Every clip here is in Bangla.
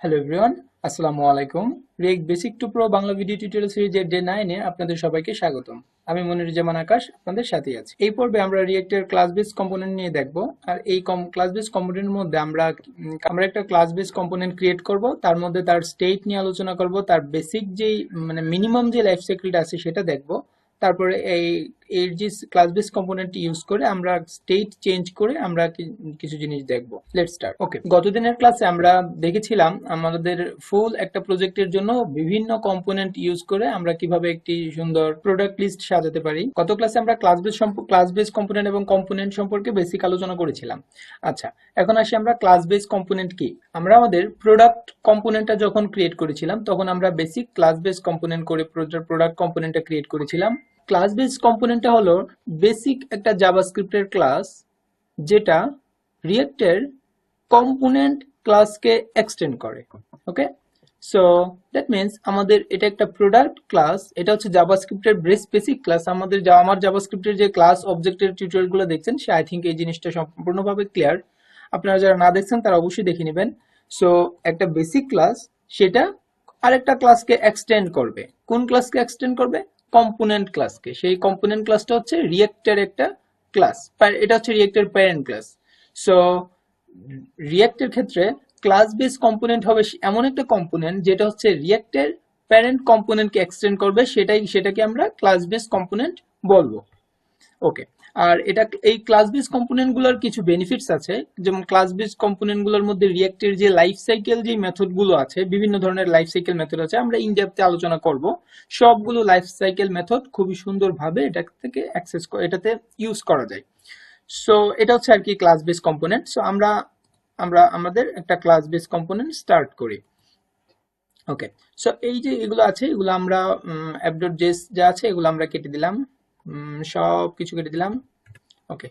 হ্যালো এভরিওয়ান, আসসালামু আলাইকুম। React basic to pro Bangla video tutorial সিরিজের ডে 9 এ আপনাদের সবাইকে স্বাগতম। আমি মনিরুজ্জামান আকাশ আপনাদের সাথেই আছি। এই পর্বে আমরা রিয়েক্টের ক্লাস বেস কম্পোনেন্ট নিয়ে দেখব। আর এই ক্লাস বেস কম্পোনেন্টের মধ্যে আমরা একটা ক্লাস বেস কম্পোনেন্ট ক্রিয়েট করব, তার মধ্যে তার স্টেট নিয়ে আলোচনা করব, তার বেসিক যেই মিনিমাম যে লাইফ সাইকেলটা আছে সেটা দেখব। তারপরে এর যে ক্লাস বেস কম্পোনেন্ট ইউজ করে আমরা স্টেট চেঞ্জ করে আমরা কিছু জিনিস দেখব। Let's start. ওকে, গতদিনের ক্লাসে আমরা দেখেছিলাম আমাদের ফুল একটা প্রজেক্টের জন্য বিভিন্ন কম্পোনেন্ট ইউজ করে আমরা কিভাবে একটি সুন্দর প্রোডাক্ট লিস্ট সাজাতে পারি। গত ক্লাসে আমরা ক্লাস বেস কম্পোনেন্ট এবং কম্পোনেন্ট সম্পর্কে বেসিক আলোচনা করেছিলাম। আচ্ছা, এখন আসি আমরা ক্লাস বেস কম্পোনেন্ট কি। আমরা আমাদের প্রোডাক্ট কম্পোনেন্টটা যখন ক্রিয়েট করেছিলাম তখন আমরা বেসিক ক্লাস বেস কম্পোনেন্ট করে প্রোডাক্ট কম্পোনেন্টটা ক্রিয়েট করেছিলাম। ক্লাস বেস কম্পোনেন্টটা হলো বেসিক একটা জাভাস্ক্রিপ্টের ক্লাস যেটা রিয়েক্টের কম্পোনেন্ট ক্লাসকে এক্সটেন্ড করে। ওকে, সো দ্যাট মিন্স আমাদের এটা একটা প্রোডাক্ট ক্লাস, এটা হচ্ছে জাভাস্ক্রিপ্টের বেসিক ক্লাস। আমার জাভাস্ক্রিপ্টের যে ক্লাস অবজেক্টের টিউটোরিয়ালগুলো দেখছেন সে আই থিঙ্ক এই জিনিসটা সম্পূর্ণভাবে ক্লিয়ার। আপনারা যারা না দেখছেন তারা অবশ্যই দেখে নেবেন। সো একটা বেসিক ক্লাস সেটা আরেকটা ক্লাসকে এক্সটেন্ড করবে। কোন ক্লাসকে এক্সটেন্ড করবে? কম্পোনেন্ট ক্লাসকে। সেই কম্পোনেন্ট ক্লাসটা হচ্ছে রিয়েক্টের একটা ক্লাস, এটা হচ্ছে রিয়েক্টের প্যারেন্ট ক্লাস। সো রিয়েক্টের ক্ষেত্রে ক্লাস বেস কম্পোনেন্ট হবে এমন একটা কম্পোনেন্ট যেটা হচ্ছে রিয়েক্টের প্যারেন্ট কম্পোনেন্টকে এক্সটেন্ড করবে, সেটাকে আমরা ক্লাস বেস কম্পোনেন্ট বলবো। ওকে, আর এই ক্লাস বেস কম্পোনেন্ট গুলোর কিছু বেনিফিটস আছে। যেমন ক্লাস বেস কম্পোনেন্ট গুলোর মধ্যে রিয়েক্টের যে লাইফ সাইকেল যে মেথড গুলো আছে, বিভিন্ন ধরনের লাইফ সাইকেল মেথড আছে, আমরা ইন ডেপথে আলোচনা করব। সবগুলো লাইফ সাইকেল মেথড খুবই সুন্দরভাবে এটাতে ইউজ করা যায়। সো এটা হচ্ছে আর কি ক্লাস বেস কম্পোনেন্ট। সো আমরা আমাদের একটা ক্লাস বেস কম্পোনেন্ট স্টার্ট করি। ওকে, সো এই যে এগুলো আছে, এগুলো আমরা app.js যা আছে এগুলো আমরা কেটে দিলাম, সব কিছু কেটে দিলাম। ওকে,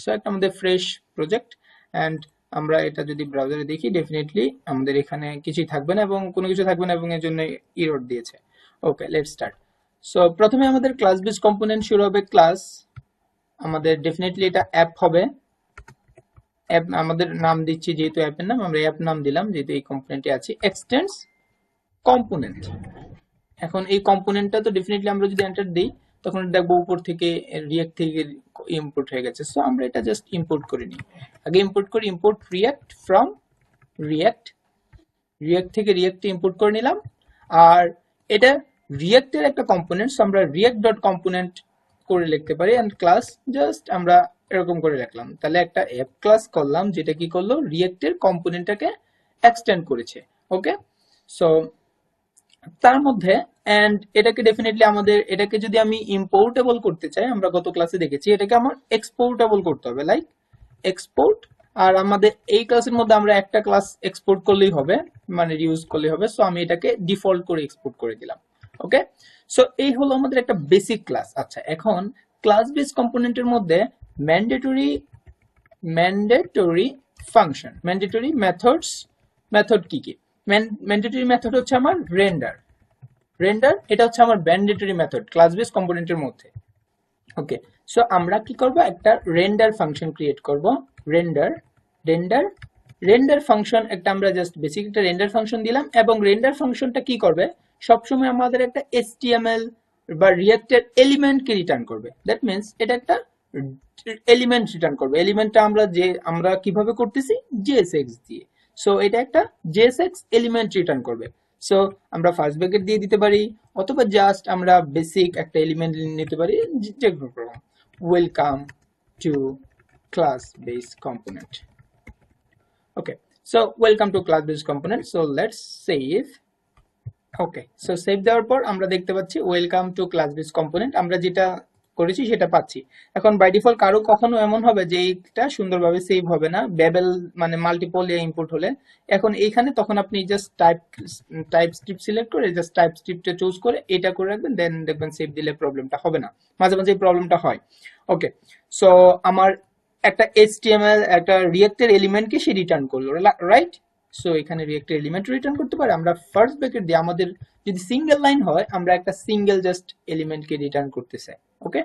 সো একটা আমাদের ফ্রেশ প্রজেক্ট। অ্যান্ড আমরা এটা যদি ব্রাউজারে দেখি ডেফিনেটলি আমাদের এখানে কিছুই থাকবে না এবং কোনো কিছু থাকবে না এবং এর জন্য এরর দিয়েছে। ওকে, লেটস স্টার্ট। সো প্রথমে আমাদের ক্লাস বেস কম্পোনেন্ট শুরু হবে ক্লাস, আমাদের ডেফিনেটলি এটা অ্যাপ হবে। অ্যাপ আমাদের নাম দিচ্ছি, যেহেতু অ্যাপের নাম আমরা অ্যাপ নাম দিলাম, যেহেতু এই কম্পোনেন্টে আছে। Extends component. এখন এই কম্পোনেন্টটা তো ডেফিনেটলি আমরা যদি এন্টার দিই তখন দেখবো উপর থেকে রিয়েক্ট থেকে ইম্পোর্ট হয়ে গেছে। সো আমরা এটা জাস্ট ইম্পোর্ট করে নিই। আগে ইম্পোর্ট করি, import react from react. React থেকে রিয়েক্টে ইম্পোর্ট করে নিলাম। আর এটা রিয়েক্টের একটা কম্পোনেন্ট, সো আমরা রিয়েক্ট ডট কম্পোনেন্ট করে লিখতে পারি। এন্ড ক্লাস জাস্ট আমরা এরকম করে রাখলাম। তাহলে একটা অ্যাপ ক্লাস করলাম যেটা কি করলো, রিয়েক্টের কম্পোনেন্টটাকে এক্সটেন্ড করেছে। ওকে, সো তার মধ্যে এন্ড এটাকে ডেফিনেটলি এটাকে যদি আমি ইম্পোর্টেবল করতে চাই, আমরা গত ক্লাসে দেখেছি এটাকে আমার এক্সপোর্টেবল করতে হবে, লাইক এক্সপোর্ট। আর আমাদের এই ক্লাসের মধ্যে আমরা একটা ক্লাস এক্সপোর্ট করলেই হবে, মানে ইউজ করলেই হবে। সো আমি এটাকে ডিফল্ট করে এক্সপোর্ট করে দিলাম। ওকে, সো এই হলো আমাদের একটা বেসিক ক্লাস। আচ্ছা, এখন ক্লাস বেস কম্পোনেন্টের মধ্যে ম্যান্ডেটরি ফাংশন, ম্যান্ডেটরি মেথড কি কি? ম্যান্ডেটরি মেথড হচ্ছে আমার রেন্ডার। এটা হচ্ছে আমার ম্যান্ডেটরি মেথড ক্লাস বেস কম্পোনেন্টের মধ্যে। ওকে, সো আমরা কি করব, একটা রেন্ডার ফাংশন ক্রিয়েট করব। রেন্ডার ফাংশন একটা আমরা জাস্ট বেসিক একটা রেন্ডার ফাংশন দিলাম এবং রেন্ডার ফাংশনটা কি করবে, সবসময় আমাদের একটা HTML বা রিয়েক্টের এলিমেন্টকে রিটার্ন করবে। দ্যাট মিন্স এটা একটা এলিমেন্ট রিটার্ন করবে। এলিমেন্টটা আমরা কিভাবে করতেছি, JSX দিয়ে। সো এটা একটা JSX এলিমেন্ট রিটার্ন করবে। সো আমরা ফার্স্ট ব্র্যাকেট দিয়ে দিতে পারি অথবা জাস্ট আমরা বেসিক একটা এলিমেন্ট নিতে পারি, যে কোনো। Welcome to class base component. Okay, so welcome to class base component. So let's save. Okay, so save দেওয়ার পর আমরা দেখতে পাচ্ছি welcome to class base component, আমরা যেটা করেছি সেটা পাচ্ছি। এখন বাই ডিফল্ট কারো কখনো এমন হবে যে এইটা সুন্দরভাবে সেভ হবে না, বেবেল মানে মাল্টিপল ইনপুট হলে। এখন এইখানে তখন আপনি জাস্ট টাইপ স্ক্রিপ্ট সিলেক্ট করে জাস্ট টাইপ স্ক্রিপ্টে চুজ করে এটা করে রাখবেন, দেন দেখবেন সেভ দিলে প্রবলেমটা হবে না। মাঝে মাঝে এই প্রবলেমটা হয়। ওকে, সো আমার একটা HTML একটা রিয়েক্টের এলিমেন্টকে সে রিটার্ন করলো, রাইট? সো এখানে রিয়েক্টের এলিমেন্ট রিটার্ন করতে পারে। আমরা ফার্স্ট ব্র্যাকেট দিয়ে আমাদের যদি সিঙ্গেল লাইন হয় আমরা একটা সিঙ্গেল জাস্ট এলিমেন্টকে রিটার্ন করতে চাই। ওকে,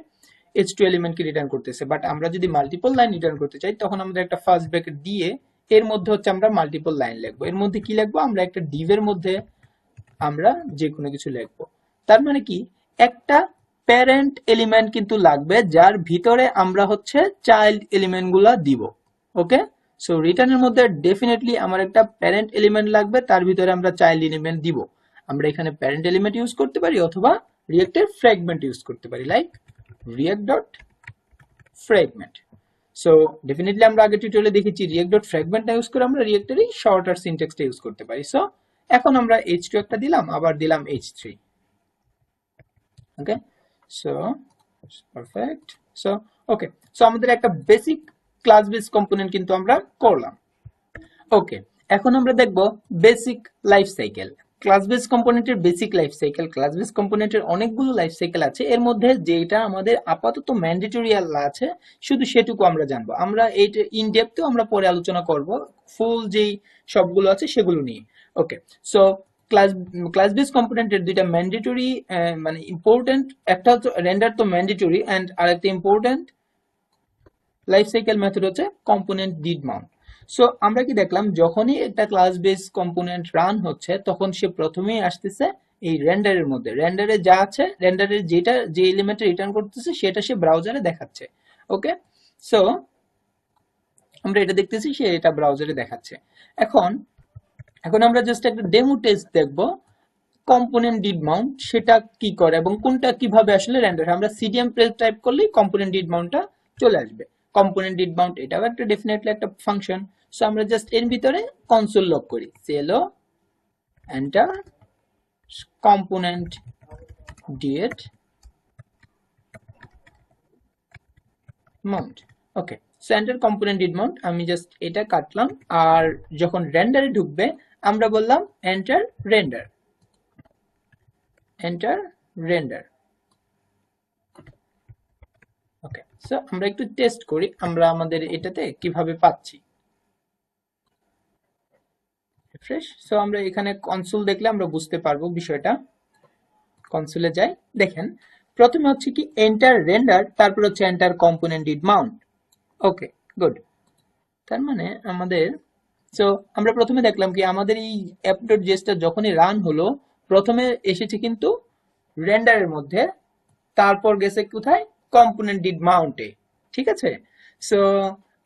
H2 এলিমেন্টকে রিটার্ন করতেছে। বাট আমরা যদি মাল্টিপল লাইন রিটার্ন করতে চাই তখন আমাদের একটা ফার্স্ট ব্র্যাকেট দিয়ে এর মধ্যে হচ্ছে আমরা মাল্টিপল লাইন লিখবো। এর মধ্যে কি লিখবো, আমরা একটা ডিভের মধ্যে আমরা যে কোনো কিছু লিখবো। তার মানে কি, একটা প্যারেন্ট এলিমেন্ট কিন্তু লাগবে যার ভিতরে আমরা হচ্ছে চাইল্ড এলিমেন্ট গুলা দিব। ওকে, সো রিটার্নের মধ্যে ডেফিনেটলি আমার একটা প্যারেন্ট এলিমেন্ট লাগবে, তার ভিতরে আমরা চাইল্ড এলিমেন্ট দিব। আমরা এখানে প্যারেন্ট এলিমেন্ট ইউজ করতে পারি অথবা রিয়েক্টের ফ্র্যাগমেন্ট ইউজ করতে পারি, like react dot fragment. So definitely আমরা আগে টিউটোরিয়ালে দেখেছি react ডট ফ্র্যাগমেন্ট ইউজ করে আমরা রিয়েক্টেরই শর্টার সিনট্যাক্সটা ইউজ করতে পারি। সো এখন আমরা h2 একটা দিলাম, আবার দিলাম h3। Okay, so perfect. So okay, so আমাদের একটা বেসিক ক্লাস বেস কম্পোনেন্ট কিন্তু আমরা করলাম। ওকে, এখন আমরা দেখব basic life cycle. Class base কম্পোনেন্টের basic life cycle, class base কম্পোনেন্টের অনেকগুলো লাইফ সাইকেল আছে, এর মধ্যে যেটা আমাদের আপাতত ম্যান্ডেটরি আছে শুধু সেটুকু আমরা জানবো। আমরা এইটা ইন ডেপথেও আমরা পরে আলোচনা করব, ফুল যেই সবগুলো আছে সেগুলো নিয়ে। ওকে, সো ক্লাস বেস কম্পোনেন্টের দুইটা ম্যান্ডেটরি মানে ইম্পর্টেন্ট, একটা হচ্ছে রেন্ডার তো ম্যান্ডেটরি, এন্ড আরেকটা ইম্পর্টেন্ট লাইফ সাইকেল মেথড হচ্ছে কম্পোনেন্ট ডিড মাউন্ট। সো আমরা কি দেখলাম, যখনই একটা ক্লাস বেস কম্পোনেন্ট রান হচ্ছে তখন সে প্রথমেই আসতেছে এই রেন্ডারের মধ্যে। রেন্ডারে যা আছে, রেন্ডারের যেটা যে এলিমেন্ট রিটার্ন করতেছে সেটা সে ব্রাউজারে দেখাচ্ছে। ওকে, সো আমরা এটা দেখতেছি, সে এটা ব্রাউজারে দেখাচ্ছে। এখন এখন আমরা জাস্ট একটা ডেমো টেস্ট দেখব কম্পোনেন্ট ডিড মাউন্ট সেটা কি করে এবং কোনটা কিভাবে আসলে রেন্ডার। আমরা সিডিএম প্রেস টাইপ করলেই কম্পোনেন্ট ডিড মাউন্টটা চলে আসবে। কম্পোনেন্ট ডিড মাউন্ট এটাও একটা ডেফিনেটলি একটা ফাংশন। সো আমরা জাস্ট এর ভিতরে কনসোল লক করি, সেলো enter component did mount. Okay, so enter component did mount, আমি জাস্ট এটা কাটলাম। আর যখন রেন্ডারে ঢুকবে আমরা বললাম enter render, enter render. Okay, so আমরা একটু টেস্ট করি আমরা আমাদের এটাতে কিভাবে পাচ্ছি। রিফ্রেশ। সো আমরা এখানে কনসোল দেখলে আমরা বুঝতে পারবো বিষয়টা। কনসোলে যাই, দেখেন প্রথমে হচ্ছে কি এন্টার রেন্ডার, তারপর হচ্ছে enter component did mount. Okay, good. তার মানে আমাদের, সো আমরা প্রথমে দেখলাম কি আমাদের এই app.jsটা যখনই রান হলো প্রথমে এসেছে কিন্তু রেন্ডারের মধ্যে, তারপর গেছে কোথায়, কম্পোনেন্ট ডিড মাউন্টে। ঠিক আছে, সো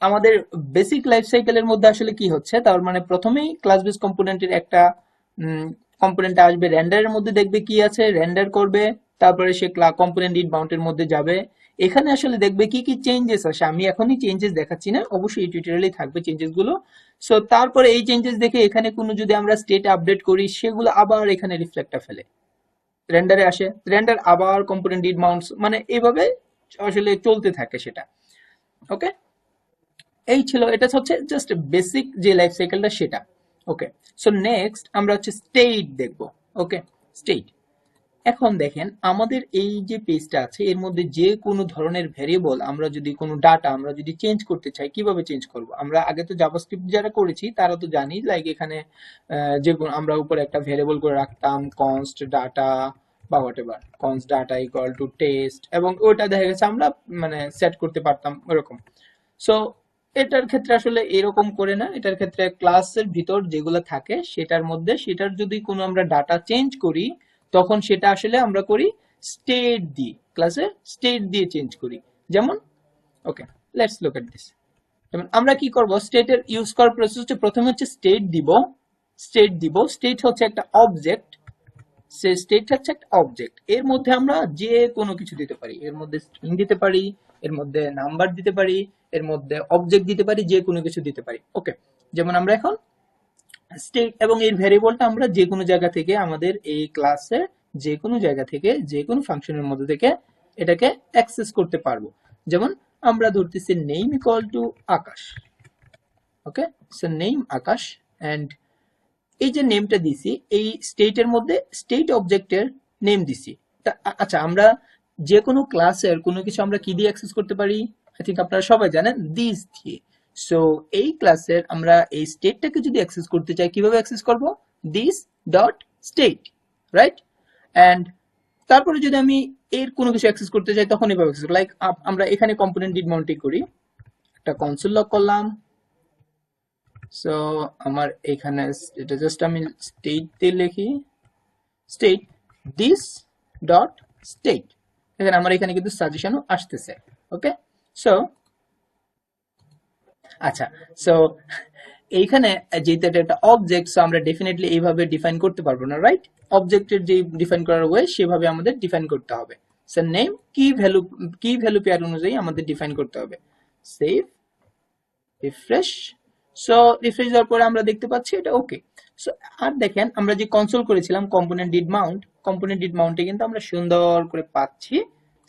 আমাদের বেসিক লাইফ সাইকেলের মধ্যে আসলে কি হচ্ছে, তার মানে প্রথমেই ক্লাস বেস কম্পোনেন্টের একটা কম্পোনেন্ট আসবে, রেন্ডারের মধ্যে দেখবে কি আছে, রেন্ডার করবে, তারপরে সে কম্পোনেন্ট ডিড মাউন্টের মধ্যে যাবে। এখানে আসলে দেখবে কি কি চেঞ্জেস আসে, আমি এখনই চেঞ্জেস দেখাচ্ছি না, অবশ্যই এই টিউটোরিয়ালে থাকবে চেঞ্জেস গুলো। সো তারপরে এই চেঞ্জেস দেখে এখানে কোনো যদি আমরা স্টেট আপডেট করি সেগুলো আবার এখানে রিফ্লেক্টটা ফেলে রেন্ডারে আসে, রেন্ডার আবার কম্পোনেন্ট ডিড মাউন্টস, মানে এইভাবে আসলে চলতে থাকে সেটা। ওকে, এই ছিল, এটা হচ্ছে জাস্ট বেসিক যে লাইফ সাইকেলটা সেটা। ওকে, সো নেক্সট আমরা হচ্ছে স্টেট দেখব। ওকে, স্টেট। এখন দেখেন আমাদের এই যে পেজটা আছে এর মধ্যে যে কোনো ধরনের ভেরিয়েবল আমরা যদি কোনো ডাটা আমরা যদি চেঞ্জ করতে চাই কিভাবে চেঞ্জ করব। আমরা আগে তো জাভাস্ক্রিপ্ট যারা করেছি তারা তো জানি, লাইক এখানে যে আমরা উপরে একটা ভেরিয়েবল করে রাখতাম const ডাটা বা whatever, const data equal to test, এবং ওটা দেখা গেছে আমরা মানে সেট করতে পারতাম ওরকম। সো এটার ক্ষেত্রে আসলে এরকম করে না, এটার ক্ষেত্রে ক্লাসের ভিতর যেগুলো থাকে সেটার মধ্যে সেটার যদি কোনো আমরা ডাটা চেঞ্জ করি তখন সেটা আসলে আমরা করি স্টেট দিয়ে, ক্লাসে স্টেট দিয়ে চেঞ্জ করি। যেমন ওকে, লেটস লুক এট দিস। যেমন আমরা কি করব, স্টেটের ইউজ করার প্রসেস হচ্ছে প্রথমে হচ্ছে স্টেট দিব, স্টেট হচ্ছে একটা অবজেক্ট, স্টেট হচ্ছে একটা অবজেক্ট, এর মধ্যে আমরা যে কোনো কিছু দিতে পারি, এর মধ্যে স্ট্রিং দিতে পারি, এর মধ্যে নাম্বার দিতে পারি, এর মধ্যে অবজেক্ট দিতে পারি, যে কোনো কিছু দিতে পারি। ওকে, যেমন আমরা এখন স্টেট এবং এর ভ্যারিয়েবলটা আমরা যে কোনো জায়গা থেকে আমাদের এই ক্লাসে যে কোনো জায়গা থেকে যে কোনো ফাংশনের মধ্যে থেকে এটাকে অ্যাক্সেস করতে পারবো। যেমন আমরা ধরতেছি name equal to Akash. Okay, so name Akash, and এই যে নেমটা দিছি এই স্টেটের মধ্যে স্টেট অবজেক্টের নেম দিছি। আচ্ছা, আমরা যে কোনো ক্লাসের কোনো কিছু আমরা কি দিয়ে অ্যাক্সেস করতে পারি, আই থিংক আপনারা সবাই জানেন, দিস দিয়ে। সো এই ক্লাসের আমরা এই স্টেটটাকে যদি অ্যাক্সেস করতে চাই কিভাবে অ্যাক্সেস করব, this dot state, right. And তারপরে যদি আমি এর কোনো কিছু অ্যাক্সেস করতে চাই তখন এভাবে অ্যাক্সেস, লাইক আমরা এখানে কম্পোনেন্ট ডিড মাউন্টিং করি, একটা কনসোল লক করলাম, সো আমার এখানে এটা জাস্ট আমি স্টেটে লিখি, স্টেট দিস ডট স্টেট। দেখেন আমার এখানে কিন্তু সাজেশনও আসতেছে। ওকে, সো আচ্ছা, সো এইখানে যেহেতু এটা একটা অবজেক্ট, সো আমরা ডেফিনেটলি এইভাবে ডিফাইন করতে পারবো না, রাইট? অবজেক্টের যে ডিফাইন করার ওয়ে সেভাবে আমাদের ডিফাইন করতে হবে। সো নেম কি ভ্যালু পেয়ার অনুযায়ী আমাদের ডিফাইন করতে হবে। Save, refresh. সো রিফ্রেশ দেওয়ার পরে আমরা দেখতে পাচ্ছি এটা ওকে। সো আর দেখেন আমরা যে কনসোল করেছিলাম কম্পোনেন্ট ডিড মাউন্টে কিন্তু আমরা সুন্দর করে পাচ্ছি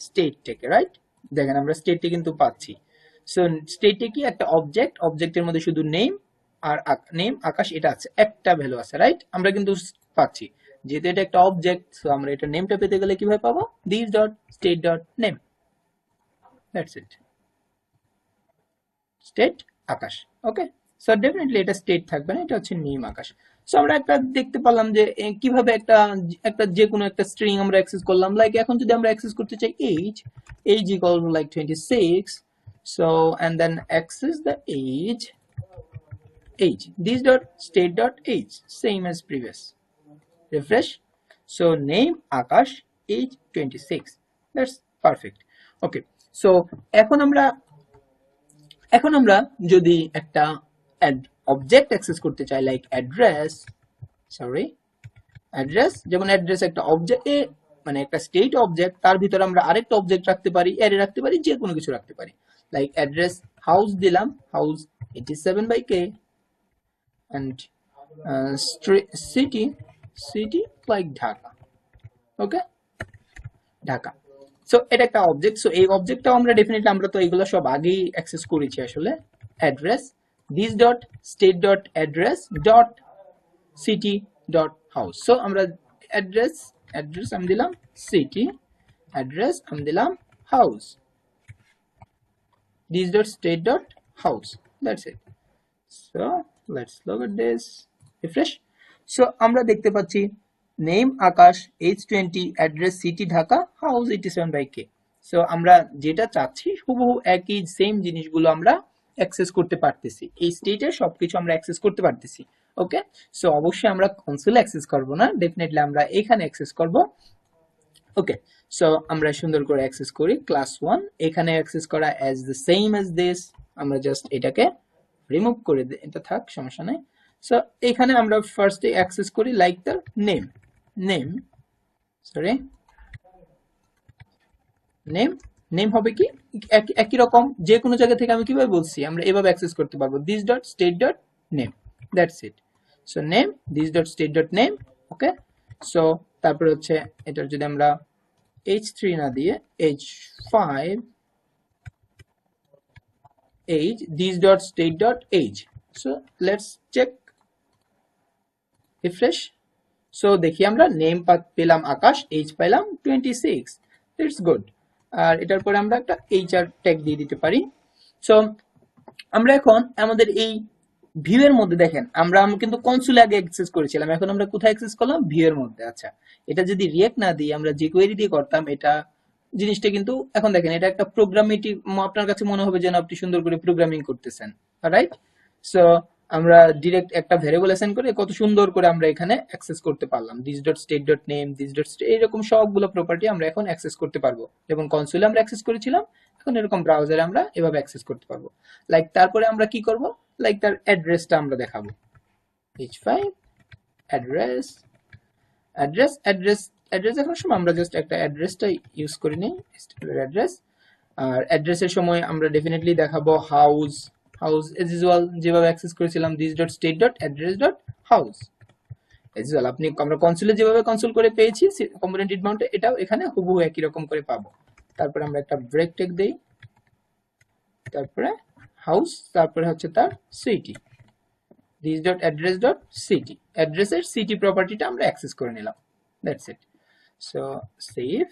স্টেটটাকে, রাইট? দেখেন আমরা স্টেটটি কিন্তু পাচ্ছি। সো স্টেটে কি একটা অবজেক্টের মধ্যে শুধু নেম আর নেম আকাশ এটা আছে, একটা ভ্যালু আছে, রাইট? আমরা কিন্তু পাচ্ছি যেহেতু এটা একটা অবজেক্ট, সো আমরা এটা নেমটা পেতে গেলে কিভাবে পাবো? This dot state dot name, that's it. State Akash. Okay, so definitely এটা স্টেট থাকবে না, এটা হচ্ছে নেম আকাশ। সো আমরা একটা দেখতে পেলাম যে কিভাবে একটা একটা যে কোনো একটা স্ট্রিং আমরা অ্যাক্সেস করলাম। লাইক এখন যদি আমরা অ্যাক্সেস করতে চাই age equal to like 26, so and then access the age this dot state dot age same as previous, refresh. So name Akash, age 26, that's perfect. Okay, so এখন আমরা যদি একটা অবজেক্ট অ্যাক্সেস করতে চাই, লাইক অ্যাড্রেস, যেমন অ্যাড্রেস একটা অবজেক্ট, মানে একটা স্টেট অবজেক্ট, তার ভিতরে আমরা আরেকটা অবজেক্ট রাখতে পারি, অ্যারে রাখতে পারি, যে কোনো কিছু রাখতে পারি। লাইক অ্যাড্রেস হাউস দিলাম, house 87/K, and city like Dhaka. Okay, Dhaka. So এটা একটা অবজেক্ট। সো এই অবজেক্টটাও আমরা ডেফিনেটলি, আমরা তো এগুলো সব আগেই অ্যাক্সেস করেছি আসলে। Address this dot state dot address dot city dot house. So আমরা অ্যাড্রেস আমি দিলাম সিটি, অ্যাড্রেস আমি দিলাম house, this dot state dot house, that's it. So let's look at this, refresh. So আমরা দেখতে পাচ্ছি নেম আকাশ, age 20, address city Dhaka, house 87/K। So আমরা যেটা চাচ্ছি হুবহু একই সেম জিনিসগুলো আমরা অ্যাক্সেস করতে পারতেছি, এই স্টেটের সবকিছু আমরা অ্যাক্সেস করতে পারতেছি। ওকে, সো অবশ্যই আমরা কনসোলে অ্যাক্সেস করব না, ডেফিনেটলি আমরা এখানে অ্যাক্সেস করব। ওকে, সো আমরা সুন্দর করে অ্যাক্সেস করি ক্লাস 1, এখানে অ্যাক্সেস করা as the same as this. আমরা জাস্ট এটাকে রিমুভ করে দিই, এটা থাক, সমস্যা নাই। সো এখানে আমরা ফার্স্টে অ্যাক্সেস করি লাইক দ্য নেম হবে কি একই রকম, যে কোনো জায়গা থেকে আমি কিভাবে বলছি আমরা এভাবে অ্যাক্সেস করতে পারবো, this dot state dot name, that's it. So name this dot state dot name. Okay, so তারপরে হচ্ছে এটার যদি আমরা h3 না দিয়ে h5, age this dot state dot age. So let's check, refresh. So দেখি আমরা নেম পেলাম আকাশ, এজ পেলাম 26, ইটস গুড। আর এটার পরে আমরা একটা HR ট্যাগ দিয়ে দিতে পারি। সো আমরা এখন আমাদের এই ভিউ এর মধ্যে দেখেন আমরা কিন্তু কনসোলে আগে অ্যাক্সেস করেছিলাম, এখন আমরা কোথায় অ্যাক্সেস করলাম? ভিউ এর মধ্যে। আচ্ছা, এটা যদি রিয়েক্ট না দিয়ে আমরা jQuery দিয়ে করতাম, এটা জিনিসটা কিন্তু এখন দেখেন এটা একটা প্রোগ্রামেটিভ, আপনার কাছে মনে হবে যেন আপনি সুন্দর করে প্রোগ্রামিং করতেছেন, রাইট? সো আমরা ডিরেক্ট একটা ভ্যারিয়েবল অ্যাসাইন করে কত সুন্দর করে আমরা এখানে অ্যাক্সেস করতে পারলাম, this dot state dot name, this dot এরকম সবগুলো প্রপার্টি আমরা এখন অ্যাক্সেস করতে পারবো। এবং কনসোলে আমরা অ্যাক্সেস করেছিলাম, এখন এরকম ব্রাউজারে আমরা এভাবে অ্যাক্সেস করতে পারবো। লাইক তারপরে আমরা কি করব, লাইক তার অ্যাড্রেসটা আমরা দেখাবো, h5 অ্যাড্রেস দেখার সময় আমরা জাস্ট একটা অ্যাড্রেসটা ইউজ করে নিই, অ্যাড্রেস। আর অ্যাড্রেসের সময় আমরা ডেফিনেটলি দেখাবো হাউস এজ ইউজুয়াল, যেভাবে অ্যাক্সেস করেছিলাম, this dot state dot address dot house age usual. আপনি আমরা কনসোলে যেভাবে কনসোল করে পেয়েছি কম্পোনেন্ট ডিড মাউন্টে, এটাও এখানে হুবহু একই রকম করে পাবো। তারপরে আমরা একটা ব্রেক ট্যাগ দেই, তারপরে হাউস, তারপরে হচ্ছে তার city, this dot address dot city, অ্যাড্রেসের সিটি প্রপার্টিটা আমরা অ্যাক্সেস করে নিলাম, দ্যাটস ইট। সো সেভ,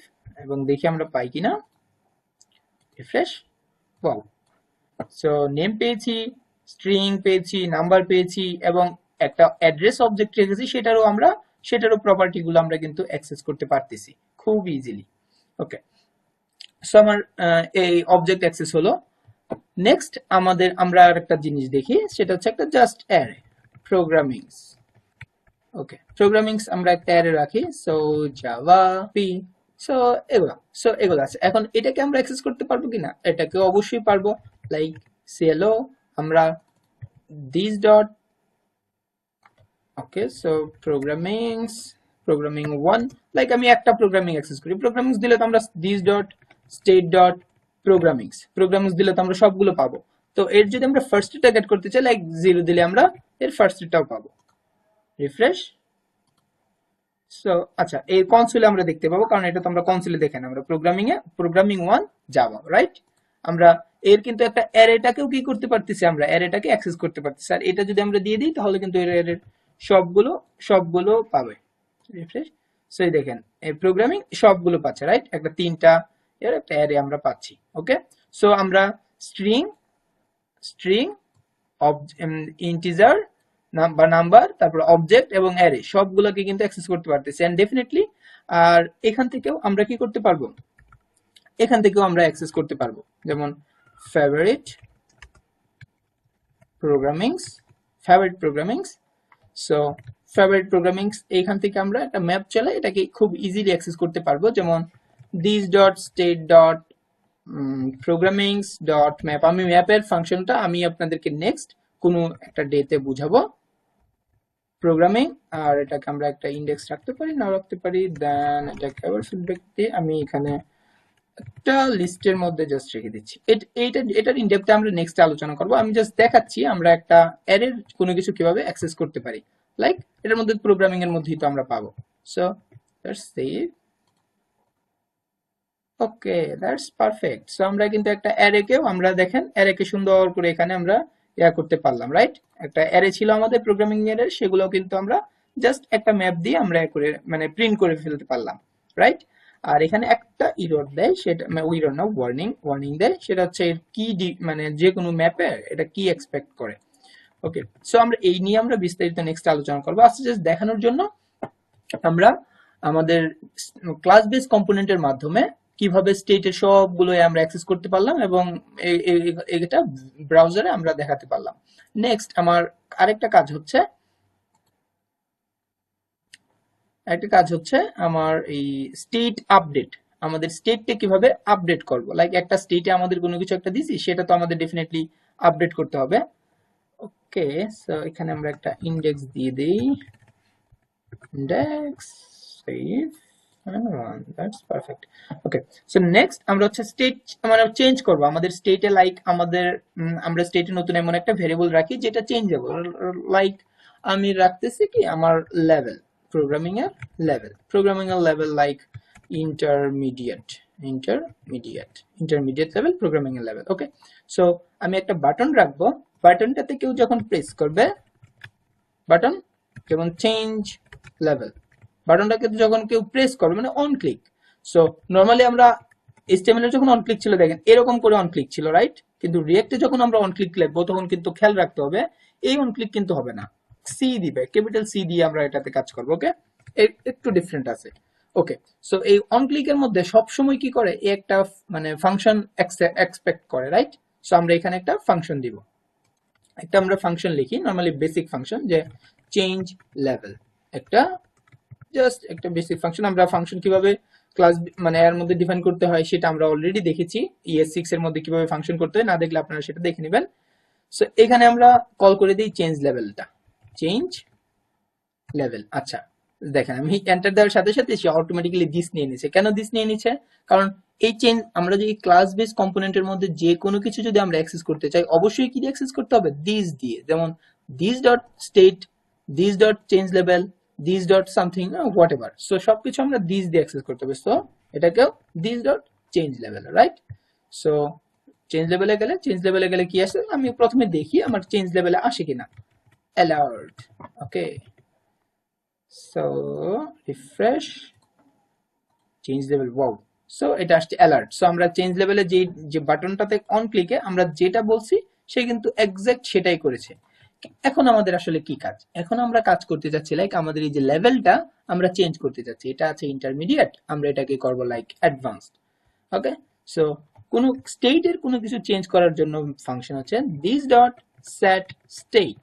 এবং দেখি আমরা পাই কিনা, রিফ্রেশ। ওয়াও, সো নেম পেয়েছি, স্ট্রিং পেয়েছি, নাম্বার পেয়েছি, এবং একটা অ্যাড্রেস অবজেক্ট রেখেছি, সেটারও প্রপার্টি গুলো আমরা কিন্তু অ্যাক্সেস করতে পারতেছি খুব ইজিলি। ওকে, সো আমার এই অবজেক্ট অ্যাক্সেস হলো। নেক্সট আমরা আরেকটা জিনিস দেখি, সেটা হচ্ছে একটা জাস্ট অ্যারে প্রোগ্রামিংস। ওকে, প্রোগ্রামিংস আমরা একটা অ্যারে রাখি, সো জাভা পি, সো এগুলো আছে। এখন এটাকে আমরা অ্যাক্সেস করতে পারবো কিনা, এটাকে অবশ্যই পারবো। লাইক সিএলও আমরা this dot, okay, so programming 1, like আমি একটা প্রোগ্রামিং অ্যাক্সেস করি। প্রোগ্রামিংস দিলে তো আমরা দিস ডট স্টেট ডট প্রোগ্রামিংস দিলে তো আমরা সবগুলো পাবো। তো এর যদি আমরা ফার্স্ট টার্গেট করতে চাই, লাইক 0 দিলে আমরা এর ফার্স্টটাও পাবো। রিফ্রেশ। সো আচ্ছা, এই কনসোলে আমরা দেখতে পাবো, কারণ এটা তো আমরা কনসোলে দেখে না, আমরা প্রোগ্রামিং 1 জাভা, রাইট। আমরা এর কিন্তু একটা অ্যারেটাকেও কি করতে পারতেছি, আমরা অ্যারেটাকে অ্যাক্সেস করতে পারতেছি। আর এটা যদি আমরা দিয়ে দিই তাহলে কিন্তু এর অ্যারের সবগুলো পাবে। রিফ্রেশ। সো এই দেখেন এই প্রোগ্রামিং সবগুলো পাচ্ছে, রাইট। একটা 3টা এর একটা অ্যারে আমরা পাচ্ছি। ওকে, সো আমরা স্ট্রিং ইন্টিজার নাম্বার, তারপর অবজেক্ট এবং অ্যারে সবগুলোকে কিন্তু অ্যাক্সেস করতে পারতেছি। এন্ড ডেফিনেটলি আর এখান থেকেও আমরা কি করতে পারবো, এখান থেকেও আমরা অ্যাক্সেস করতে পারবো। যেমন ফেভারিট প্রোগ্রামিংস, সো ফেভারিট প্রোগ্রামিংস, এইখান থেকে আমরা একটা ম্যাপ চালাই, এটাকে খুব ইজিলি অ্যাক্সেস করতে পারবো। যেমন this dot state dot programmings dot map. আমি ম্যাপের ফাংশনটা আমি আপনাদেরকে নেক্সট কোনো একটা ডেতে বুঝাবো। প্রোগ্রামিং, আর এটাকে আমরা একটা ইন্ডেক্স রাখতে পারি, নাও রাখতে পারি। দেন এটাকে আবার ফিডব্যাক দিয়ে আমি এখানে একটা লিস্টের মধ্যে জাস্ট রেখে দিচ্ছি। এটার ইনডেপথে আমরা নেক্সট আলোচনা করব। আমি জাস্ট দেখাচ্ছি আমরা একটা অ্যারের কোনো কিছু কিভাবে অ্যাক্সেস করতে পারি। লাইক এটার মধ্যে প্রোগ্রামিং এর মধ্যেই তো আমরা পাবো। So let's save. Okay, that's perfect. So আমরা কিন্তু একটা অ্যারেকেও আমরা দেখেন অ্যারেকে সুন্দর করে এখানে আমরা করতে পারলাম, রাইট। একটা অ্যারে ছিল আমাদের প্রোগ্রামিং এর, সেগুলো কিন্তু আমরা জাস্ট একটা ম্যাপ দিয়ে আমরা করে মানে প্রিন্ট করে ফেলতে পারলাম, রাইট। আর এখানে একটা ইরর দেয়, সেটা ইরর না, ওয়ার্নিং দেয়, সেটা হচ্ছে কি মানে যে কোনো ম্যাপে এটা কি এক্সপেক্ট করে। ওকে, সো আমরা এই নিয়ে আমরা বিস্তারিত নেক্সট আলোচনা করবো। আজকে জাস্ট দেখানোর জন্য আমরা আমাদের ক্লাস বেস কম্পোনেন্টের মাধ্যমে কিভাবে স্টেটের সবগুলো আমরা অ্যাক্সেস করতে পারলাম এবং এটা ব্রাউজারে আমরা দেখাতে পারলাম। নেক্সট আমার আরেকটা কাজ হচ্ছে আমার এই স্টেট আপডেট, আমাদের স্টেটটা কিভাবে আপডেট করব। লাইক একটা স্টেটে আমাদের কোনো কিছু একটা দিছি, সেটা তো আমাদের ডেফিনেটলি আপডেট করতে হবে। ওকে, সো এখানে আমরা একটা ইন্ডেক্স দিয়ে দেই, index save and run. That's perfect. Okay, so next আমরা হচ্ছে স্টেট মানে চেঞ্জ করব আমাদের স্টেটে। লাইক আমরা স্টেটে নতুন এমন একটা ভেরিয়েবল রাখি যেটা চেঞ্জেবল। লাইক আমি রাখতেছি কি আমার লেভেল, প্রোগ্রামিং এর level, like intermediate level, programming এর লেভেল। ওকে, সো আমি একটা বাটন রাখবো, বাটনটাতে কেউ যখন প্রেস করবে, বাটন যেমন চেঞ্জ লেভেল, বাটনটাকে যখন কেউ প্রেস করবে মানে অন ক্লিক। সো নরমালি আমরা HTML এর যখন অন ক্লিক ছিল দেখেন এরকম করে অন ক্লিক ছিল, রাইট। কিন্তু রিয়েক্টে যখন আমরা অন ক্লিক লিখবো তখন কিন্তু খেয়াল রাখতে হবে এই অন ক্লিক কিন্তু হবে না, সি দিবে, ক্যাপিটাল সি দিয়ে আমরা এটাতে কাজ করব। ওকে, একটু ডিফারেন্ট আছে। ওকে, সো এই অন ক্লিকের মধ্যে সব সময় কি করে, একটা মানে ফাংশন এক্সপেক্ট করে, রাইট। সো আমরা এখানে একটা ফাংশন দিব, একটা আমরা ফাংশন লিখি, নরমালি বেসিক ফাংশন, যে চেঞ্জ লেভেল, জাস্ট একটা বেসিক ফাংশন। আমরা ফাংশন কিভাবে ক্লাস মানে এর মধ্যে ডিফাইন করতে হয় সেটা আমরা অলরেডি দেখেছি, ES6 এর মধ্যে কিভাবে ফাংশন করতে হয়, না দেখলে আপনারা সেটা দেখে নেবেন। সো এখানে আমরা কল করে দিই চেঞ্জ লেভেল। আচ্ছা দেখেন আমি এন্টার দেওয়ার সাথে সাথে সে অটোমেটিক্যালি দিস নিয়ে নিছে। কেন দিস নিয়ে নিচ্ছে? কারণ এই চেঞ্জ আমরা যদি ক্লাস বেস কম্পোনেন্টের মধ্যে যে কোনো কিছু যদি আমরা অ্যাক্সেস করতে চাই, অবশ্যই কি অ্যাক্সেস করতে হবে, দিস দিয়ে। যেমন this dot state, this dot change level, this dot something, whatever. So সবকিছু আমরা দিস দিয়ে অ্যাক্সেস করতে হবে। সো এটাকেও this dot change level, right. So change লেভেলে গেলে কি আসে, আমি প্রথমে দেখি আমার চেঞ্জ লেভেলে আসে কিনা, alert. Okay, so refresh, change level, wow. So এটা আসছে অ্যালার্ট। সো আমরা চেঞ্জ লেভেলে যে বাটনটাতে অন ক্লিকে আমরা যেটা বলছি সে কিন্তু এক্সাক্ট সেটাই করেছে। এখন আমাদের আসলে কি কাজ, এখন আমরা কাজ করতে যাচ্ছি লাইক আমাদের এই যে লেভেলটা আমরা চেঞ্জ করতে যাচ্ছি, এটা আছে ইন্টারমিডিয়েট, আমরা এটাকে করব লাইক অ্যাডভান্সড। ওকে, সো কোনো স্টেটের কোনো কিছু চেঞ্জ করার জন্য ফাংশন হচ্ছে this dot set state.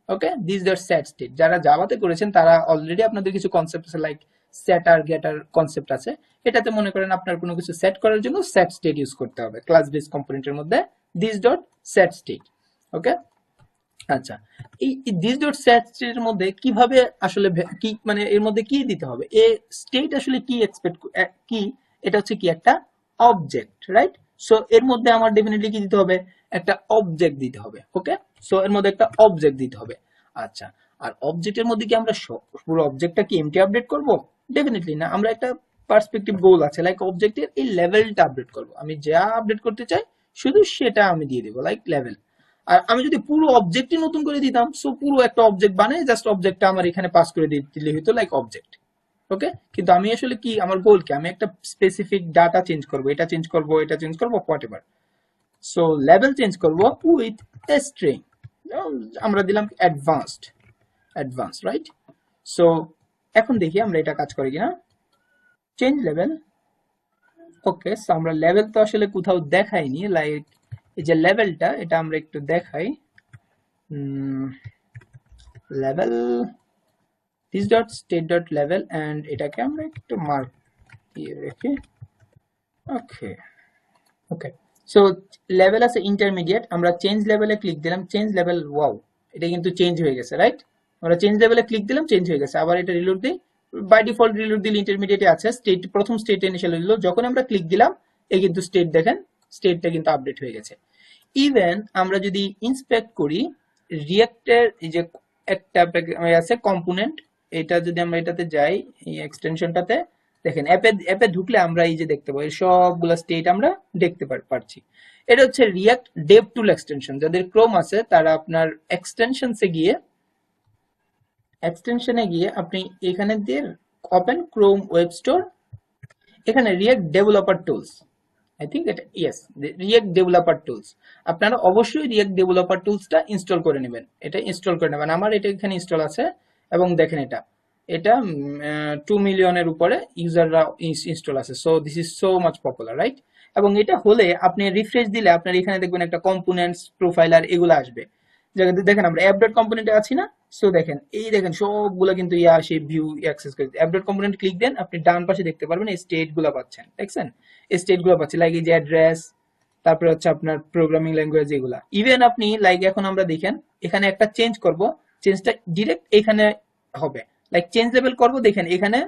Okay, this dot set state. যারা জাভাতে করেছেন তারা অলরেডি আপনাদের কিছু কনসেপ্ট আছে, লাইক সেটার গেটার কনসেপ্ট আছে। এটাতে মনে করেন আপনার কোনো কিছু সেট করার জন্য সেট স্টেট ইউজ করতে হবে ক্লাস বেস কম্পোনেন্টের মধ্যে, দিস ডট সেট স্টেট। ওকে, আচ্ছা, এই দিস ডট সেট স্টেটের মধ্যে কিভাবে আসলে কি মানে এর মধ্যে কি দিতে হবে, এ স্টেট আসলে কি এক্সপেক্ট কি, এটা হচ্ছে কি একটা অবজেক্ট, রাইট? সো এর মধ্যে আমার ডেফিনেটলি কি দিতে হবে, একটা অবজেক্ট দিতে হবে। ওকে, সো এর মধ্যে একটা অবজেক্ট দিতে হবে। আচ্ছা, আর অবজেক্টের মধ্যে কি আমরা পুরো অবজেক্টটা কি এমটি আপডেট করব? ডেফিনেটলি না, আমরা একটা পার্সপেক্টিভ গোল আছে, লাইক অবজেক্টের এই লেভেলটা আপডেট করব। আমি যা আপডেট করতে চাই শুধু সেটা আমি দিয়ে দেবো, লাইক লেভেল। আর আমি যদি পুরো অবজেক্টই নতুন করে দিতাম, সো পুরো একটা অবজেক্ট বানাই জাস্ট অবজেক্টটা আমার এখানে পাস করে দিলে হতো, লাইক অবজেক্ট। ওকে, কিন্তু আমি আসলে কি, আমার গোল কি, আমি একটা স্পেসিফিক ডাটা চেঞ্জ করব, এটা চেঞ্জ করব, এটা চেঞ্জ করব, হোয়াটএভার। সো লেভেল চেঞ্জ করব উইথ এ স্ট্রিং, আমরা দিলাম অ্যাডভান্সড, অ্যাডভান্স, রাইট? সো এখন দেখি আমরা এটা কাজ করে কিনা। Change level. ওকে, সো আমরা লেভেল তো আসলে কোথাও দেখাইনি, লাইক এই যে লেভেলটা, এটা আমরা একটু দেখাই। Level this dot state dot level, and এটাকে আমরা একটু মার্ক দিয়ে রেখে, ওকে ওকে। সো লেভেল আছে ইন্টারমিডিয়েট, আমরা চেঞ্জ লেভেলে ক্লিক দিলাম, চেঞ্জ লেভেল, ওয়াও, এটা কিন্তু চেঞ্জ হয়ে গেছে, রাইট? আমরা চেঞ্জ লেভেলে ক্লিক দিলাম, চেঞ্জ হয়ে গেছে। আবার এটা রিলোড দিই, বাই ডিফল্ট রিলোড দিলে ইন্টারমিডিয়েটে আছে, স্টেট প্রথম স্টেটে ইনিশিয়াল দিল, যখন আমরা ক্লিক দিলাম এই কিন্তু স্টেট দেখেন, স্টেটটা কিন্তু আপডেট হয়ে গেছে। ইভেন আমরা যদি ইন্সপেক্ট করি রিঅ্যাক্টের এই যে একটা আছে কম্পোনেন্ট, এটা যদি আমরা এটাতে যাই, এই এক্সটেনশনটাতে দেখেন, অ্যাপে ঢুকলে আমরা এই যে দেখতে পাই সবগুলা স্টেট আমরা দেখতে পারছি। এটা হচ্ছে রিঅ্যাক্ট ডেভ টুল এক্সটেনশন। যাদের ক্রোম আছে তারা আপনার এক্সটেনশনে গিয়ে আপনি এখানে দিয়ে ওপেন ক্রোম ওয়েব স্টোর, এখানে react developer tools, I think এটা ইয়েস, রিঅ্যাক্ট ডেভেলপার টুলস। আপনারা অবশ্যই রিঅ্যাক্ট ডেভেলপার টুলসটা ইনস্টল করে নেবেন, এটা ইনস্টল করে নেবেন। আমার এটা এখানে ইনস্টল আছে, এবং দেখেন এটা এটা 2 মিলিয়নের উপরে ইউজাররা ইনস্টল আছে। So this is so much popular, right? এবং এটা হলে আপনি রিফ্রেশ দিলে আপনার এখানে দেখবেন একটা কম্পোনেন্টস প্রোফাইলার এগুলো আসবে। দেখেন আমরা অ্যাপ ডট কম্পোনেন্টে আছি না, সো দেখেন এই দেখেন সবগুলা কিন্তু সেই ভিউ অ্যাক্সেস করে অ্যাপ ডট কম্পোনেন্ট ক্লিক দেন, আপনি ডান পাশে দেখতে পারবেন এই স্টেট গুলো পাচ্ছেন, দেখছেন? এই স্টেট গুলো পাচ্ছেন, লাইক এই যে অ্যাড্রেস, তারপরে হচ্ছে আপনার প্রোগ্রামিং ল্যাঙ্গুয়েজ এগুলা। ইভেন আপনি লাইক এখন আমরা দেখেন এখানে একটা চেঞ্জ করব, চেঞ্জটা ডিরেক্ট এখানে হবে, লাইক চেঞ্জ লেভেল করব, দেখেন এখানে,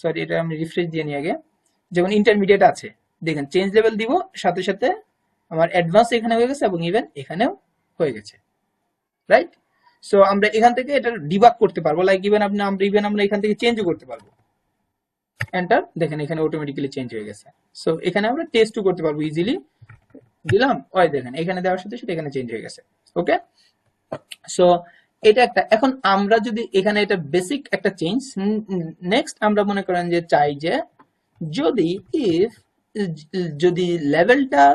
সরি এটা আমি রিফ্রেশ দিয়ে নিই আগে, যেমন ইন্টারমিডিয়েট আছে, দেখেন চেঞ্জ লেভেল দিব সাথে সাথে আমার অ্যাডভান্স এখানে হয়ে গেছে, এবং ইভেন এখানেও হয়ে গেছে, রাইট? সো আমরা এখান থেকে এটা ডিবাগ করতে পারবো, লাইক ইভেন আমরা এখান থেকে চেঞ্জও করতে পারবো। এন্টার, দেখেন এখানে অটোমেটিক্যালি চেঞ্জ হয়ে গেছে। সো এখানে আমরা টেস্টও করতে পারবো, ইজিলি দিলাম, ওই দেখেন এখানে দেওয়ার সাথে সাথে এখানে চেঞ্জ হয়ে গেছে। ওকে, সো এটা একটা। এখন আমরা যদি এখানে এটা বেসিক একটা চেঞ্জ, নেক্সট আমরা মনে করেন যে চাই যে যদি লেভেলটা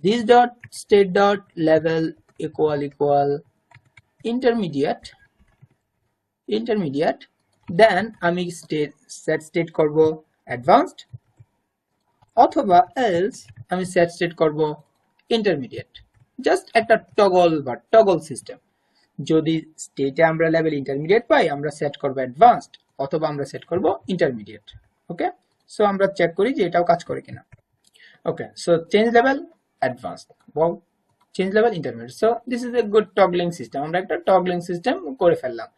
this dot state dot level equal intermediate, then আমি set state করব advanced, অথবা else আমি set state করব intermediate। জাস্ট একটা টগল সিস্টেম। যদি স্টেটে আমরা লেভেল ইন্টারমিডিয়েট পাই আমরা সেট করব অ্যাডভান্সড, অথবা আমরা সেট করব ইন্টারমিডিয়েট। ওকে, সো আমরা চেক করি যে এটাও কাজ করে কিনা। Okay, so change level advanced, wow, change level intermediate. So this is a good toggling system, আমরা একটা টগলিং সিস্টেম করে ফেললাম।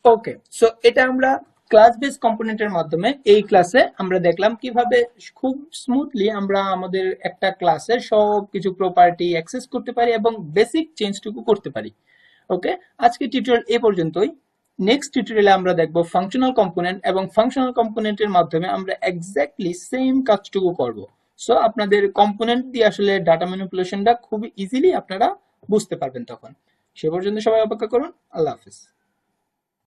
ওকে, সো এটা আমরা ক্লাস বেস কম্পোনেন্টের মাধ্যমে এই ক্লাসে আমরা দেখলাম কিভাবে খুব স্মুথলি আমরা আমাদের একটা ক্লাসের সবকিছু প্রপার্টি অ্যাক্সেস করতে পারি এবং বেসিক চেঞ্জটুকু করতে পারি। ওকে, আজকে টিউটোরিয়াল এই পর্যন্তই। নেক্সট টিউটোরিয়ালে আমরা দেখব ফাংশনাল কম্পোনেন্ট, এবং ফাংশনাল কম্পোনেন্টের মাধ্যমে আমরা এক্স্যাক্টলি সেম কাজটুকু করব। সো আপনাদের কম্পোনেন্ট দিয়ে আসলে ডাটা ম্যানিপুলেশনটা খুব ইজিলি আপনারা বুঝতে পারবেন তখন। সে পর্যন্ত সবাই অপেক্ষা করুন। আল্লাহ হাফিজ।